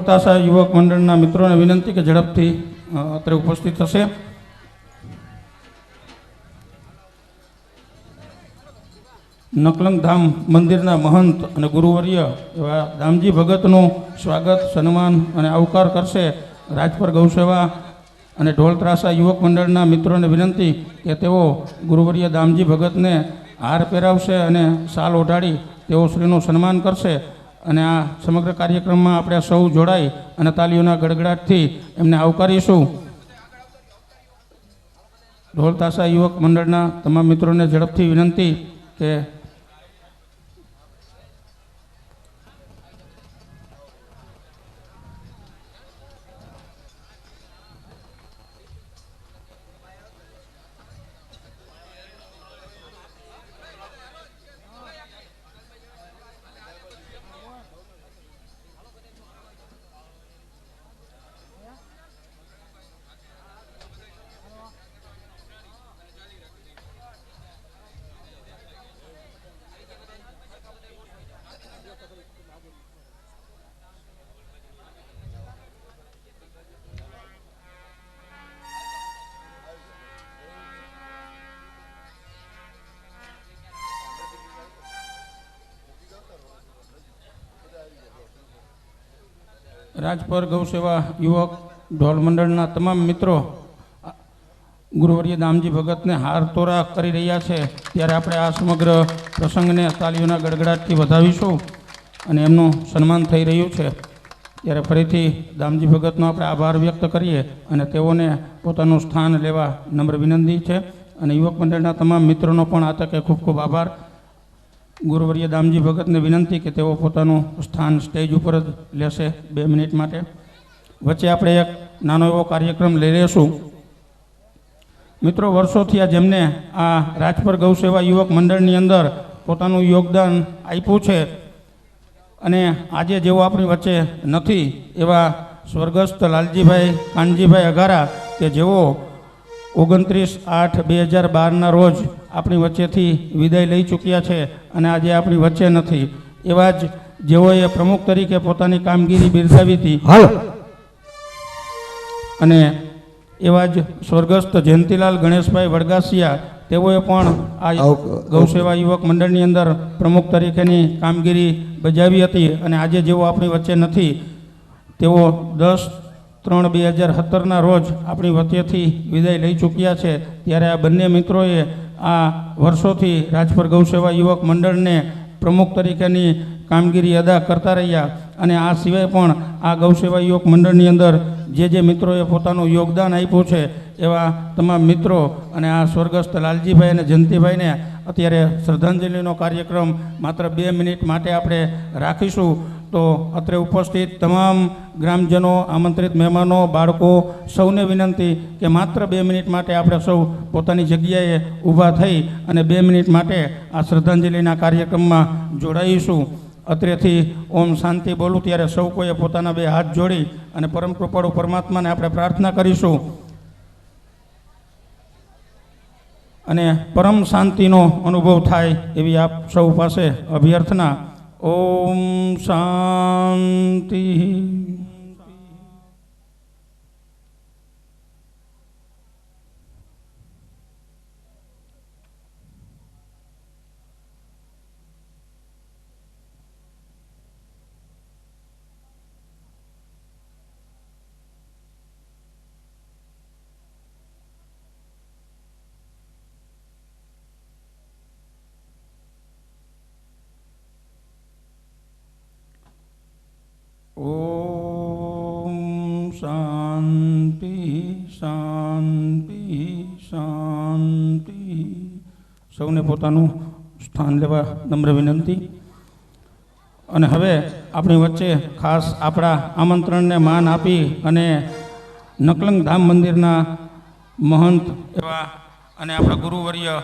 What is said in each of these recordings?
ઢોલતાસા યુવક મંડળના મિત્રોને વિનંતી કે ઝડપથી અત્રે ઉપસ્થિત થશે. નકલંગ ધામ મંદિરના મહંત અને ગુરુવર્ય એવા દામજી ભગતનું સ્વાગત, સન્માન અને આવકાર કરશે. રાજપર ગૌસેવા અને ઢોલત્રાસા યુવક મંડળના મિત્રોને વિનંતી કે તેઓ ગુરુવર્ય દામજી ભગતને હાર પહેરાવશે અને શાલ ઓઢાડી તેઓ શ્રીનું સન્માન કરશે. અને આ સમગ્ર કાર્યક્રમમાં આપણે સૌ જોડાઈ અને તાલીઓના ગડગડાટથી એમને આવકારીશું. ઢોલતાસા યુવક મંડળના તમામ મિત્રોને ઝડપથી વિનંતી કે રાજપર ગૌસેવા યુવક ઢોલ મંડળના તમામ મિત્રો ગુરુવર્ય દામજી ભગતને હાર તોરા કરી રહ્યા છે, ત્યારે આપણે આ સમગ્ર પ્રસંગને તાલીઓના ગડગડાટથી વધાવીશું અને એમનું સન્માન થઈ રહ્યું છે. ત્યારે ફરીથી દામજી ભગતનો આપણે આભાર વ્યક્ત કરીએ અને તેઓને પોતાનું સ્થાન લેવા નમ્ર વિનંતી છે. અને યુવક મંડળના તમામ મિત્રોનો પણ આ તકે ખૂબ ખૂબ આભાર. ગુરુવર્ય દામજી ભગતને વિનંતી કે તેઓ પોતાનું સ્થાન સ્ટેજ ઉપર જ લેશે 2 મિનિટ માટે. વચ્ચે આપણે એક નાનો એવો કાર્યક્રમ લઈ લઈશું. મિત્રો, વર્ષોથી આ જેમને આ રાજપર ગૌસેવા યુવક મંડળની અંદર પોતાનું યોગદાન આપ્યું છે અને આજે જેઓ આપણી વચ્ચે નથી એવા સ્વર્ગસ્થ લાલજીભાઈ કાનજીભાઈ અઘારા કે જેઓ 29/8/2012ના રોજ આપણી વચ્ચેથી વિદાય લઈ ચૂક્યા છે અને આજે આપણી વચ્ચે નથી. એવા જ જેઓએ પ્રમુખ તરીકે પોતાની કામગીરી બિરદાવી હતી અને એવા જ સ્વર્ગસ્થ જયંતિલાલ ગણેશભાઈ વડગાસિયા, તેઓએ પણ આ ગૌસેવા યુવક મંડળની અંદર પ્રમુખ તરીકેની કામગીરી બજાવી હતી અને આજે જેઓ આપણી વચ્ચે નથી તેઓ 10/3/2017ના રોજ આપણી વચ્ચેથી વિદાય લઈ ચૂક્યા છે. ત્યારે આ બંને મિત્રોએ આ વર્ષોથી રાજપર ગૌસેવા યુવક મંડળને પ્રમુખ તરીકેની કામગીરી અદા કરતા રહ્યા અને આ સિવાય પણ આ ગૌસેવા યુવક મંડળની અંદર જે મિત્રોએ પોતાનું યોગદાન આપ્યું છે એવા તમામ મિત્રો અને આ સ્વર્ગસ્થ લાલજીભાઈ અને જયંતિભાઈને અત્યારે શ્રદ્ધાંજલિનો કાર્યક્રમ માત્ર 2 મિનિટ માટે આપણે રાખીશું. તો અત્રે ઉપસ્થિત તમામ ગ્રામજનો, આમંત્રિત મહેમાનો, બાળકો સૌને વિનંતી કે માત્ર 2 મિનિટ માટે આપણે સૌ પોતાની જગ્યાએ ઊભા થઈ અને 2 મિનિટ માટે આ શ્રદ્ધાંજલિના કાર્યક્રમમાં જોડાઈશું. અત્રેથી ઓમ શાંતિ બોલું ત્યારે સૌ કોઈએ પોતાના 2 હાથ જોડી અને પરમ કૃપાળુ પરમાત્માને આપણે પ્રાર્થના કરીશું અને પરમ શાંતિનો અનુભવ થાય એવી આપ સૌ પાસે અભ્યર્થના. ઓમ શાંતિ. ઓમ શાંતિ શાંતિ શાંતિ. સૌને પોતાનું સ્થાન લેવા નમ્ર વિનંતી. અને હવે આપણી વચ્ચે ખાસ આપણા આમંત્રણને માન આપી અને નકલંગ ધામ મંદિરના મહંત એવા અને આપણા ગુરુવર્ય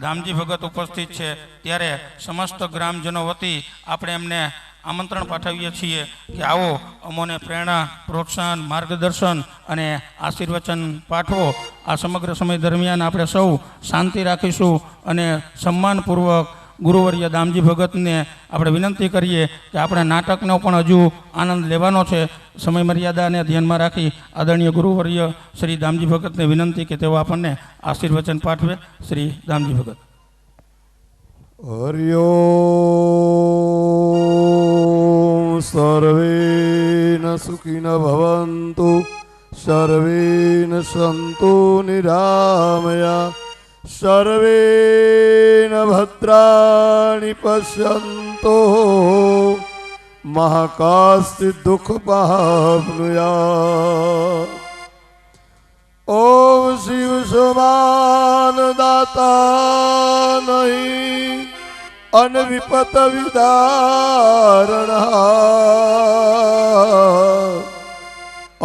દામજી ભગત ઉપસ્થિત છે, ત્યારે સમસ્ત ગ્રામજનો વતી આપણે એમને આમંત્રણ પાઠવીએ છીએ કે આવો અમોને પ્રેરણા, પ્રોત્સાહન, માર્ગદર્શન અને આશીર્વચન પાઠવો. આ સમગ્ર સમય દરમિયાન આપણે સૌ શાંતિ રાખીશું અને સન્માનપૂર્વક ગુરુવર્ય દામજી ભગતને આપણે વિનંતી કરીએ કે આપણે નાટકનો પણ હજુ આનંદ લેવાનો છે. સમય મર્યાદાને ધ્યાનમાં રાખી આદરણીય ગુરુવર્ય શ્રી દામજી ભગતને વિનંતી કે તેઓ આપણને આશીર્વચન પાઠવે. શ્રી દામજી ભગત. હરિઓમ. સર્વે ન સુખિન ભવન્તુ, સર્વે ન સંતુ નિરામયા, સર્વે ન ભદ્રાણિ પશ્યન્તો મા કશ્ચિદ દુઃખ પ્રાપ્નુયાત. ઓમ શિવ સમાન દાતા નહીં અને વિપત વિદારણા,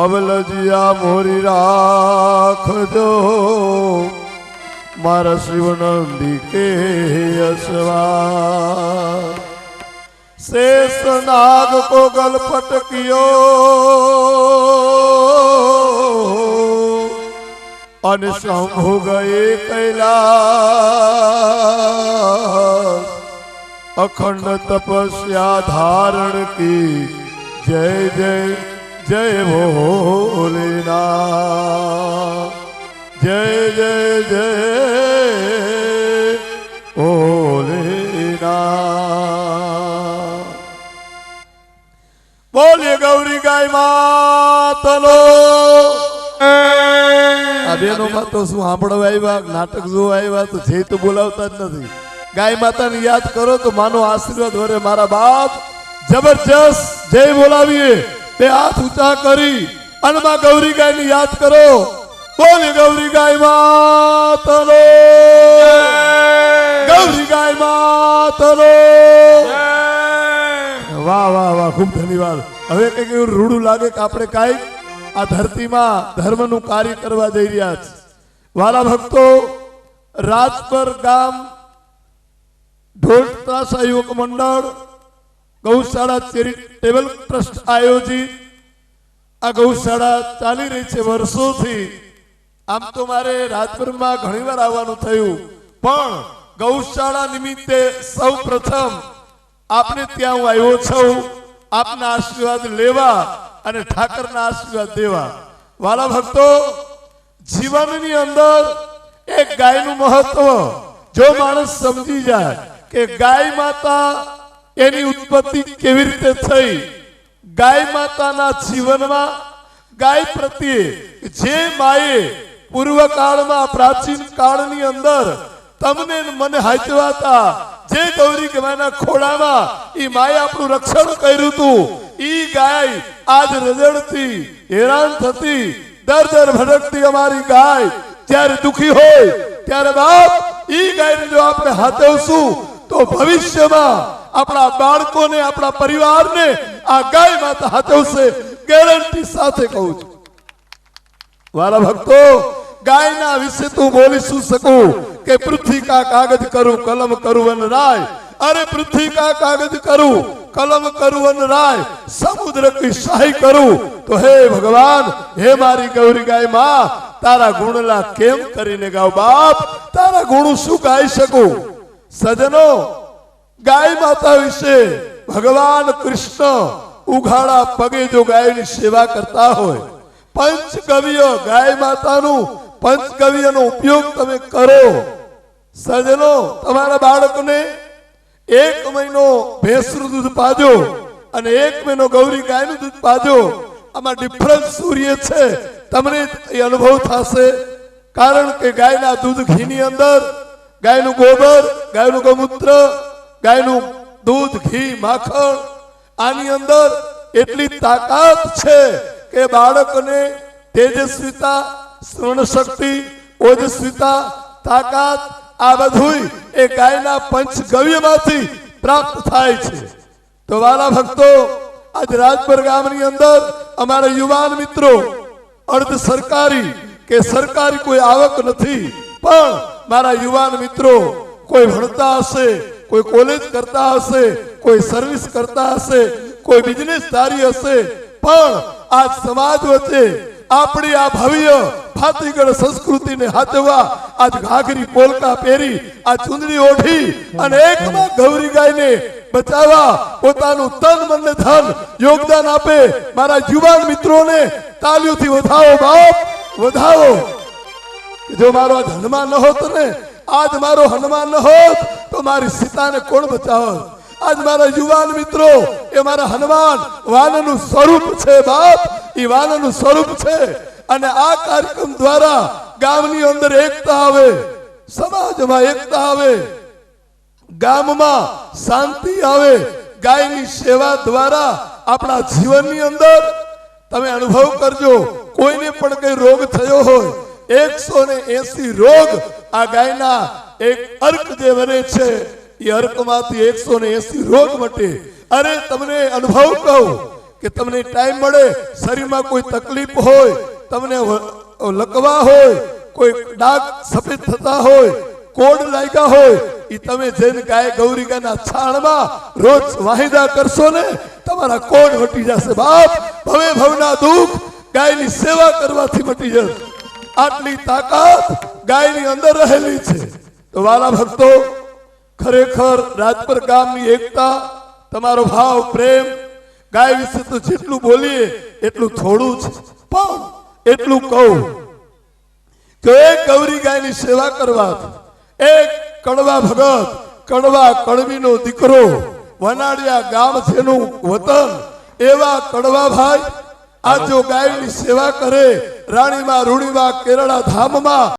અબલજિયા મોરી રાખજો મારા શિવનંદી કે અસવા. શેષ નાગ કો ગલ પટક્યો અને શંભુ ગયે કૈલાસ, અખંડ તપસ્યા ધારણ કી જય જય જય ભોલેનાથ, જય જય જય ભોલેનાથ. બોલીએ ગૌરી ગાય માતનો. આ બેનો માં તો શું સાંભળવા આવ્યા, નાટક જોવા આવ્યા તો જે તો બોલાવતા જ નથી. ગાય માતાને યાદ કરો તો માનો આશીર્વાદ વરે. મારા બાપ જબરજસ્ત જય બોલાવીએ, બે હાથ ઊંચા કરી અને માં ગૌરી ગાય ને યાદ કરો. બોલી ગૌરી ગાય માતનો, ગૌરી ગાય માતનો. વાહ વાહ વાહ, ખૂબ ધન્યવાદ. હવે કઈક એવું રૂડું લાગે કે આપણે કાંઈક આ ધરતીમાં ધર્મનું કાર્ય કરવા જઈ રહ્યા છે. વાલા ભક્તો, રાજપર ગામ ઢોલ ત્રાસા યુવક મંડળ ગૌશાળા ચેરિટેબલ ટ્રસ્ટ આયોજિત આ ગૌશાળા ચાલી રહી છે વર્ષોથી. આમ તો મારે રાજપરમાં ઘણીવાર આવવાનું થયું, પણ ગૌશાળા નિમિત્તે સૌ પ્રથમ આપને ત્યાં હું આવ્યો છું, આપના આશીર્વાદ લેવા અને ઠાકરના આશીર્વાદ દેવા. વાલા ભક્તો, જીવનની અંદર એક ગાયનું મહત્વ જો માણસ સમજી જાય કે ગાય માતા એની ઉત્પત્તિ કેવી રીતે થઈ, ગાય માતાના જીવનમાં ગાય પ્રત્યે જે માએ પૂર્વ કાળમાં પ્રાચીન કાળની અંદર તમને મને હાચવાતા જે ગૌરી ગાયના ખોળામાં ઈ માએ આપણું રક્ષણ કર્યું હતું, ઈ ગાય આજ રજડતી હેરાન થતી દર દર ભટકતી અમારી ગાય જ્યારે દુખી હોય ત્યારે બાપ ઈ ગાયને જો આપણે હાચવશું તો ભવિષ્યમાં આપણા બાળકોને આપણા પરિવારને આ ગાય માતા હાચવશે, ગેરંટી સાથે કહું છું. વાલા ભક્તો, ગાયના વિશે તું બોલી શું શકું કે પૃથ્વી કા કાગજ કરું કલમ કરું વન રાય, અરે પૃથ્વી કા કાગજ કરું કલમ કરું વન રાય, સમુદ્ર કી શાહી કરું તો હે ભગવાન, હે મારી ગૌરી ગાય માં, તારા ગુણલા કેમ કરીને ગાવ બાપ, તારા ગુણ શું ગાઈ શકું. સજનો, ગાય માતા વિશે ભગવાન કૃષ્ણ ઉઘાડા પગે જો ગાયની સેવા કરતા હોય, પંચગવ્ય ગાય માતાનું પંચગવ્યનો ઉપયોગ તમે કરો. સજનો, તમારા બાળકને 1 મહિનો ભેંસનું દૂધ પાજો અને 1 મહિનો ગૌરી ગાયનું દૂધ પાજો. આમાં ડિફરન્સ સૂર્ય છે, તમને એ અનુભવ થશે. કારણ કે ગાયના દૂધ ઘીની અંદર ગાયનું ગોબર, ગાયનું ગૌમૂત્ર, ગાયનું દૂધ, ઘી, માખણ, આની અંદર એટલી તાકાત છે કે બાળકને તેજસ્વીતા, સ્મરણ શક્તિ, ઓજસ્વીતા, તાકાત આ બધું એ ગાયના પંચગવ્યમાંથી પ્રાપ્ત થાય છે. તો વાલા ભક્તો, આજ રાજપર ગામની અંદર અમારા યુવાન મિત્રો અર્ધ સરકારી કે સરકારી કોઈ આવક નથી, પણ મારા યુવાન મિત્રો કોઈ ભણતા હશે, કોઈ કોલેજ કરતા હશે, કોઈ સર્વિસ કરતા હશે, કોઈ બિઝનેસદારી હશે, પણ આ સમાજ વચ્ચે આપણી આ ભવ્ય ભાતીગળ સંસ્કૃતિને હાચવવા આજ ઘાઘરી પોલકા પહેરી આ ચુંદડી ઓઢી અને એકમાં ગૌરી ગાયને બચાવવા પોતાનું તન મન ને ધન યોગદાન આપે મારા યુવાન મિત્રોને તાલીઓથી વધાવો બાપ વધાવો. જો મારો આજ હનુમાન ન હોત ને, આજ મારો હનુમાન ન હોત તો મારી સીતાને કોણ બચાવત? આજ મારા યુવાન મિત્રો એ મારા હનુમાન વાનનું સ્વરૂપ છે બાપ, એ વાનનું સ્વરૂપ છે. અને આ કાર્યક્રમ દ્વારા ગામની અંદર એકતા આવે, સમાજમાં એકતા આવે, ગામમાં શાંતિ આવે. ગાયની સેવા દ્વારા આપણા જીવનની અંદર તમે અનુભવ કરજો, કોઈને પણ કઈ રોગ થયો હોય 180 રોગ આ ગાયના એક અર્ક જે વરે છે એ અર્કમાંથી 180 રોગ મટે. અરે તમને અનુભવ કહું કે તમને ટાઈમ મળે, શરીરમાં કોઈ તકલીફ હોય, તમને લકવા હોય, કોઈ ડાઘ સફેદ થતા હોય, કોડ લાગ્યા હોય, એ તમે જઈને ગાય ગૌરી ગાયના છાણમાં રોજ વાહિદા કરશો ને તમારા કોડ મટી જશે બાપ. ભવે ભવના દુઃખ ગાયની સેવા કરવાથી મટી જશે. આટલી તાકાત ગાયની અંદર રહેલી છે. તો વાલા ભક્તો, ખરેખર રાજપર ગામની એકતા, તમારો ભાવ પ્રેમ, ગાય વિશે તો જેટલું બોલીએ એટલું થોડું છે. પણ એટલું કહું કે એક ગૌરી ગાયની સેવા કરવાથી એક કડવા ભગત, કડવા કડવીનો દીકરો, વનાડિયા ગામ જેનું વતન એવા કડવા ભાઈ આ જો ગાયની સેવા કરે રાણીમાં રૂણીમાં કેરળા ધામમાં